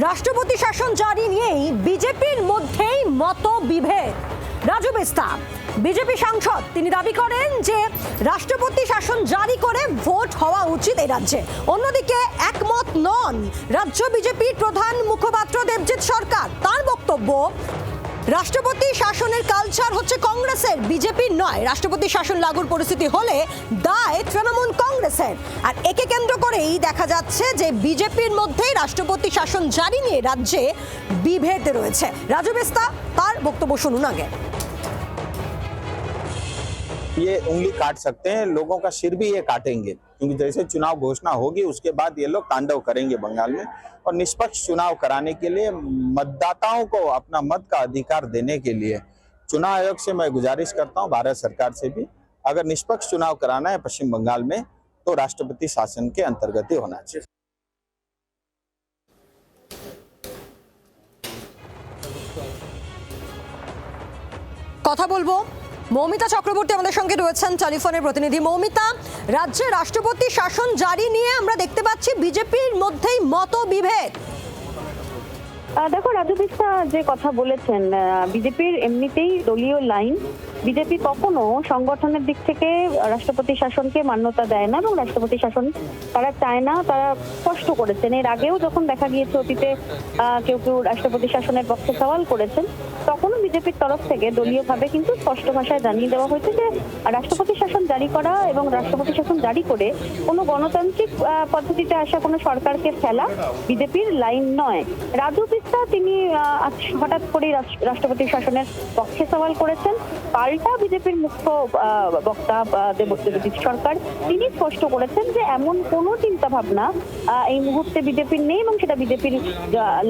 রাষ্ট্রপতি শাসন জারি নিয়েই বিজেপির মধ্যেই মতবিভেদ। রাজু বিস্তা বিজেপি সাংসদ, তিনি দাবি করেন যে রাষ্ট্রপতি শাসন জারি করে ভোট হওয়া উচিত এই রাজ্যে। অন্যদিকে একমত নন রাজ্য বিজেপির প্রধান মুখপাত্র দেবজিৎ সরকার। তার বক্তব্য, রাষ্ট্রপতি শাসনের কালচার হচ্ছে কংগ্রেসের, বিজেপির নয়। রাষ্ট্রপতি শাসন লাগুর পরিস্থিতি হলে দায় তৃণমূল কংগ্রেসের। আর একে কেন্দ্র করেই দেখা যাচ্ছে যে বিজেপির মধ্যেই রাষ্ট্রপতি শাসন জারি নিয়ে রাজ্যে বিভেদ রয়েছে। রাজু বিস্তা তার বক্তব্য শুনুন আগে। ये उंगली काट सकते हैं, लोगों का सिर भी ये काटेंगे, क्योंकि जैसे चुनाव घोषणा होगी उसके बाद ये लोग तांडव करेंगे बंगाल में। और निष्पक्ष चुनाव कराने के लिए, मतदाताओं को अपना मत का अधिकार देने के लिए चुनाव आयोग से मैं गुजारिश करता हूं, भारत सरकार से भी, अगर निष्पक्ष चुनाव कराना है पश्चिम बंगाल में तो राष्ट्रपति शासन के अंतर्गत ही होना चाहिए। কথা বলবো, মৌমিতা চক্রবর্তী আমাদের সঙ্গে রয়েছেন টেলিফোনের প্রতিনিধি। মৌমিতা, রাজ্যে রাষ্ট্রপতি শাসন জারি নিয়ে আমরা দেখতে পাচ্ছি বিজেপির মধ্যেই মতবিভেদ। দেখো, রাজু বিস্তা যে কথা বলেছেন, বিজেপির এমনিতেই দলীয় লাইন। বিজেপি কখনো সংগঠনের দিক থেকে রাষ্ট্রপতি শাসনকে মান্যতা দেয় না এবং রাষ্ট্রপতি শাসন তারা চায় না, তারা স্পষ্ট করেছেন। এর আগেও যখন দেখা গিয়েছে অতীতে কেউ কেউ রাষ্ট্রপতি শাসনের পক্ষে সওয়াল করেছেন, তখনও বিজেপির তরফ থেকে দলীয়ভাবে কিন্তু স্পষ্ট ভাষায় জানিয়ে দেওয়া হয়েছে যে রাষ্ট্রপতি শাসন জারি করা এবং রাষ্ট্রপতি শাসন জারি করে কোনো গণতান্ত্রিক পদ্ধতিতে আসা কোনো সরকারকে ফেলা বিজেপির লাইন নয়। রাজু বিস্তা তিনি হঠাৎ করে রাষ্ট্রপতি শাসনের পক্ষে সওয়াল করেছেন। পাল্টা বিজেপির মুখ্য বক্তা দেবজিৎ সরকার তিনি স্পষ্ট করেছেন যে এমন কোনো চিন্তা ভাবনা এই মুহূর্তে বিজেপির নেই এবং সেটা বিজেপির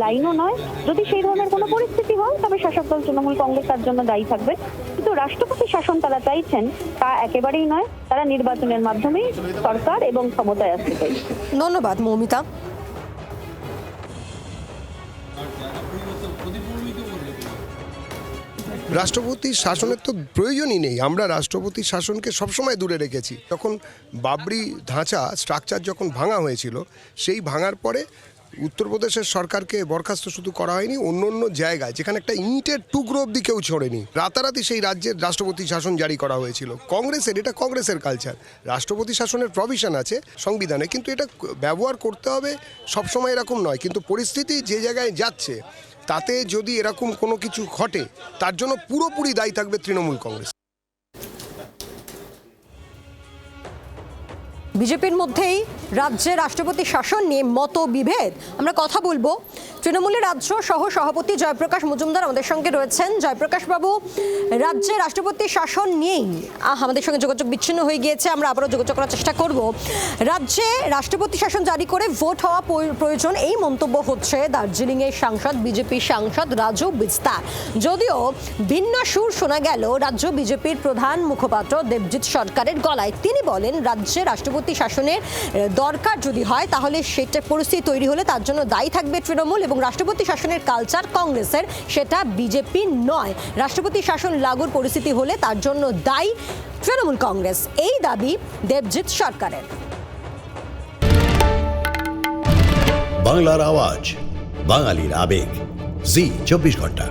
লাইনও নয়। যদি সেই ধরনের কোনো পরিস্থিতি হয় তবে শাসক দল তৃণমূল কংগ্রেস তার জন্য দায়ী থাকবে, কিন্তু রাষ্ট্রপতি শাসন তারা চাইছেন তা একেবারেই নয়। তারা নির্বাচনের মাধ্যমেই সরকার এবং ক্ষমতায় আসতে চাই। ধন্যবাদ মৌমিতা। রাষ্ট্রপতি শাসনের তো প্রয়োজনই নেই। আমরা রাষ্ট্রপতি শাসনকে সবসময় দূরে রেখেছি। তখন বাবরি ধাঁচা স্ট্রাকচার যখন ভাঙা হয়েছিল, সেই ভাঙার পরে উত্তরপ্রদেশের সরকারকে বরখাস্ত শুধু করা হয়নি, অন্য অন্য জায়গায় যেখানে একটা ইঁটের টুকরো অব্দি কেউ ছড়েনি, রাতারাতি সেই রাজ্যের রাষ্ট্রপতি শাসন জারি করা হয়েছিল। কংগ্রেসের, এটা কংগ্রেসের কালচার। রাষ্ট্রপতি শাসনের প্রভিশন আছে সংবিধানে, কিন্তু এটা ব্যবহার করতে হবে সবসময় এরকম নয়। কিন্তু পরিস্থিতি যে জায়গায় যাচ্ছে, তাতে যদি এরকম কোনো কিছু ঘটে তার জন্য পুরোপুরি দায়ী থাকবে তৃণমূল কংগ্রেস। বিজেপির মধ্যেই রাজ্যে রাষ্ট্রপতি শাসন নিয়ে মতবিভেদ। আমরা কথা বলবো, তৃণমূলের রাজ্য সহ সভাপতি জয়প্রকাশ মজুমদার আমাদের সঙ্গে রয়েছেন। জয়প্রকাশ বাবু, রাজ্যে রাষ্ট্রপতি শাসন নিয়েই আমাদের সঙ্গে যোগাযোগ বিচ্ছিন্ন হয়ে গিয়েছে, আমরা আবারও যোগাযোগ করার চেষ্টা করব। রাজ্যে রাষ্ট্রপতি শাসন জারি করে ভোট হওয়া প্রয়োজন, এই মন্তব্য হচ্ছে দার্জিলিংয়ের সাংসদ, বিজেপি সাংসদ রাজু বিস্তা। যদিও ভিন্ন সুর শোনা গেল রাজ্য বিজেপির প্রধান মুখপাত্র দেবজিৎ সরকারের গলায়। তিনি বলেন রাজ্যে রাষ্ট্রপতি শাসনের দরকার যদি হয় তাহলে সেটা পরিস্থিতি তৈরি হলে তার জন্য দায়ী থাকবে তৃণমূল এবং রাষ্ট্রপতি শাসনের কালচার কংগ্রেসের, সেটা বিজেপি নয়। রাষ্ট্রপতি শাসন লাগুর পরিস্থিতি হলে তার জন্য দায়ী তৃণমূল কংগ্রেস, এই দাবি দেবজিৎ সরকারের। বাংলার আওয়াজ, বাঙালির আবেগ, জি 24 ঘন্টা।